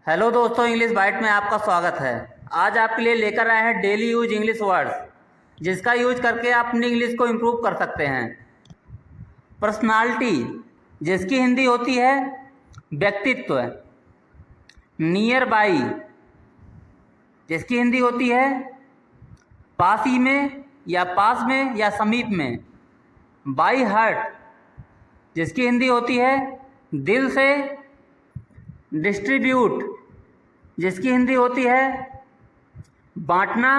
Hello दोस्तों, English bite में आपका स्वागत है। आज आपके लिए लेकर आए हैं डेली यूज इंग्लिश वर्ड्स, जिसका यूज करके आप अपनी इंग्लिश को इम्प्रूव कर सकते हैं। पर्सनालिटी, जिसकी हिंदी होती है व्यक्तित्व। नियर बाई, जिसकी हिंदी होती है पास ही में या पास में या समीप में। बाई हार्ट, जिसकी हिंदी होती है दिल से। डिस्ट्रीब्यूट, जिसकी हिंदी होती है बांटना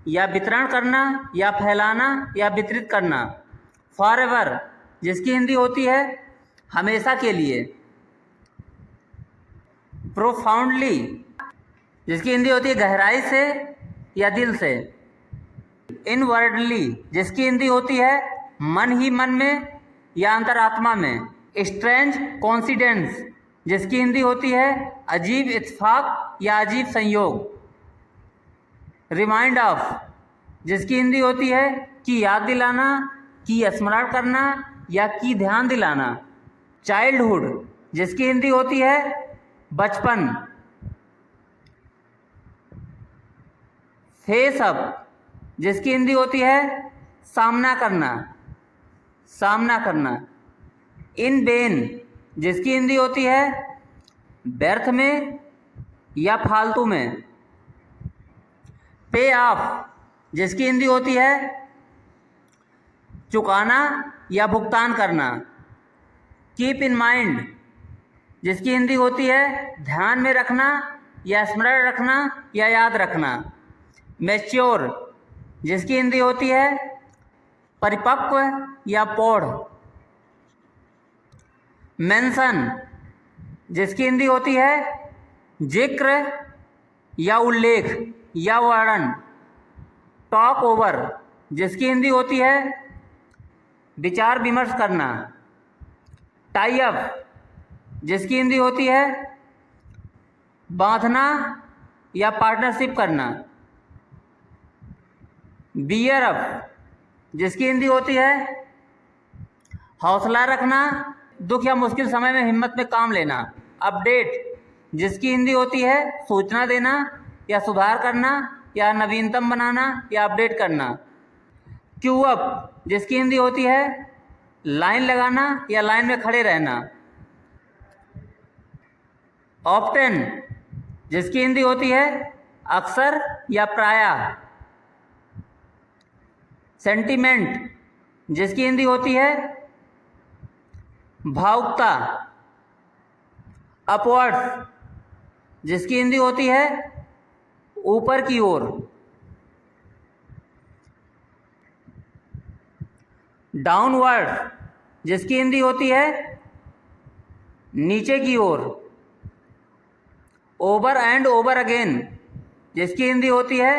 या वितरण करना या फैलाना या वितरित करना। फॉरएवर, जिसकी हिंदी होती है हमेशा के लिए। प्रोफाउंडली, जिसकी हिंदी होती है गहराई से या दिल से। इनवर्डली, जिसकी हिंदी होती है मन ही मन में या अंतरात्मा में। स्ट्रेंज कोइंसिडेंस, जिसकी हिंदी होती है अजीब इत्तेफाक या अजीब संयोग। रिमाइंड ऑफ, जिसकी हिंदी होती है कि याद दिलाना, कि स्मरण करना या कि ध्यान दिलाना। चाइल्डहुड, जिसकी हिंदी होती है बचपन। फेस अप, जिसकी हिंदी होती है सामना करना, सामना करना। इन वेन, जिसकी हिंदी होती है व्यर्थ में या फालतू में। पे ऑफ, जिसकी हिंदी होती है चुकाना या भुगतान करना। कीप इन माइंड, जिसकी हिंदी होती है ध्यान में रखना या स्मरण रखना या याद रखना। मैच्योर, जिसकी हिंदी होती है परिपक्व या प्रौढ़। मेंशन, जिसकी हिंदी होती है जिक्र या उल्लेख या वर्णन। टॉक ओवर, जिसकी हिंदी होती है विचार विमर्श करना। टाई अप, जिसकी हिंदी होती है बांधना या पार्टनरशिप करना। बियर अप, जिसकी हिंदी होती है हौसला रखना, दुख या मुश्किल समय में हिम्मत में काम लेना। अपडेट, जिसकी हिंदी होती है सूचना देना या सुधार करना या नवीनतम बनाना या अपडेट करना। क्यू अप, जिसकी हिंदी होती है लाइन लगाना या लाइन में खड़े रहना। ऑफ्टन, जिसकी हिंदी होती है अक्सर या प्रायः। सेंटिमेंट, जिसकी हिंदी होती है भावुकता। अपवर्ड्स, जिसकी हिंदी होती है ऊपर की ओर। डाउनवर्ड, जिसकी हिंदी होती है नीचे की ओर। ओवर एंड ओवर अगेन, जिसकी हिंदी होती है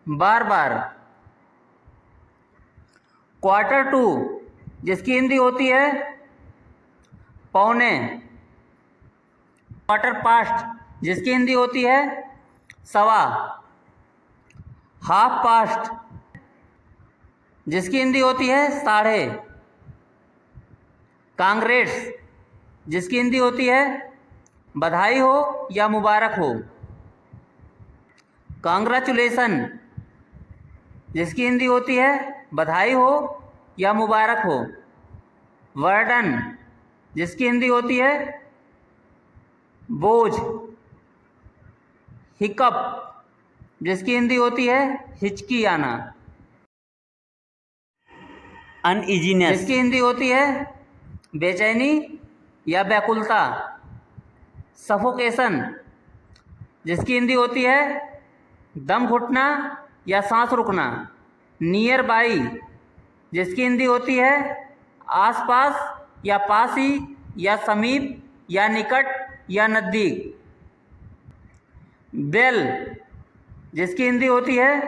बार बार। क्वार्टर टू, जिसकी हिंदी होती है पौने। क्वार्टर पास्ट, जिसकी हिंदी होती है सवा। हाफ पास्ट, जिसकी हिंदी होती है साढ़े। कांग्रेट्स, जिसकी हिंदी होती है बधाई हो या मुबारक हो। कांग्रेचुलेसन, जिसकी हिंदी होती है बधाई हो या मुबारक हो। वर्डन, जिसकी हिंदी होती है बोझ। हिकअप, जिसकी हिंदी होती है हिचकी आना। अनइजीनेस, जिसकी हिंदी होती है बेचैनी या व्याकुलता। सफोकेशन, जिसकी हिंदी होती है दम घुटना या सांस रुकना। नियर बाई, जिसकी हिंदी होती है आसपास या पास ही या समीप या निकट या नज़दीक। बेल, जिसकी हिंदी होती है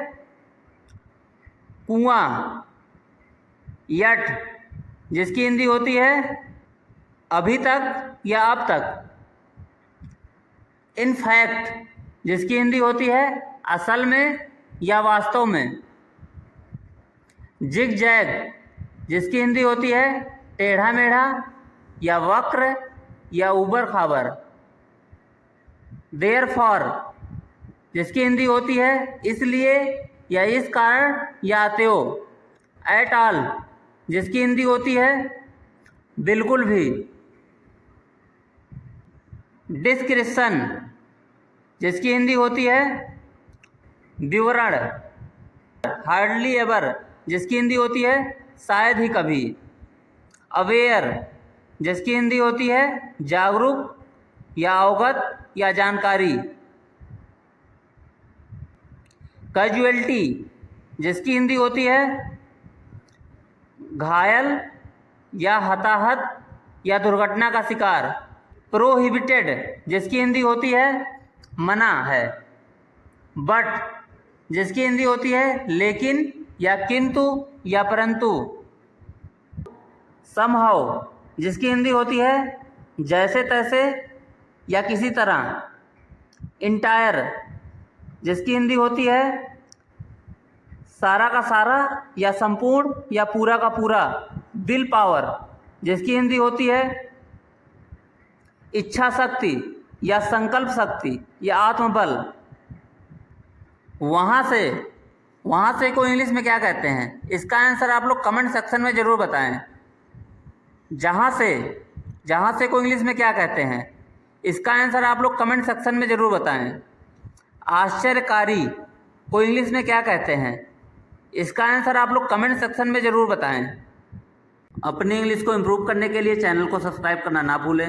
कुआं। यट, जिसकी हिंदी होती है अभी तक या अब तक। इनफैक्ट, जिसकी हिंदी होती है असल में या वास्तव में। जिग जैग, जिसकी हिंदी होती है टेढ़ा मेढ़ा या वक्र या ऊबड़ खाबड़। देयरफॉर जिसकी हिंदी होती है इसलिए या इस कारण या अतएव। एट ऑल जिसकी हिंदी होती है बिल्कुल भी। डिस्क्रिप्शन जिसकी हिंदी होती है विवरण। हार्डली एवर जिसकी हिंदी होती है शायद ही कभी। अवेयर जिसकी हिंदी होती है जागरूक या अवगत या जानकारी। कैजुअलिटी जिसकी हिंदी होती है घायल या हताहत या दुर्घटना का शिकार। प्रोहिबिटेड जिसकी हिंदी होती है मना है। बट जिसकी हिंदी होती है लेकिन या किंतु या परंतु। समहाउ जिसकी हिंदी होती है जैसे तैसे या किसी तरह। इंटायर जिसकी हिंदी होती है सारा का सारा या संपूर्ण या पूरा का पूरा। विल पावर जिसकी हिंदी होती है इच्छा शक्ति या संकल्प शक्ति या आत्मबल। वहाँ से को इंग्लिश में क्या कहते हैं इसका आंसर आप लोग कमेंट सेक्शन में ज़रूर बताएं। जहाँ से को इंग्लिश में क्या कहते हैं इसका आंसर आप लोग कमेंट सेक्शन में ज़रूर बताएं। आश्चर्यकारी को इंग्लिश में क्या कहते हैं इसका आंसर आप लोग कमेंट सेक्शन में ज़रूर बताएं। अपनी इंग्लिश को इम्प्रूव करने के लिए चैनल को सब्सक्राइब करना ना भूलें।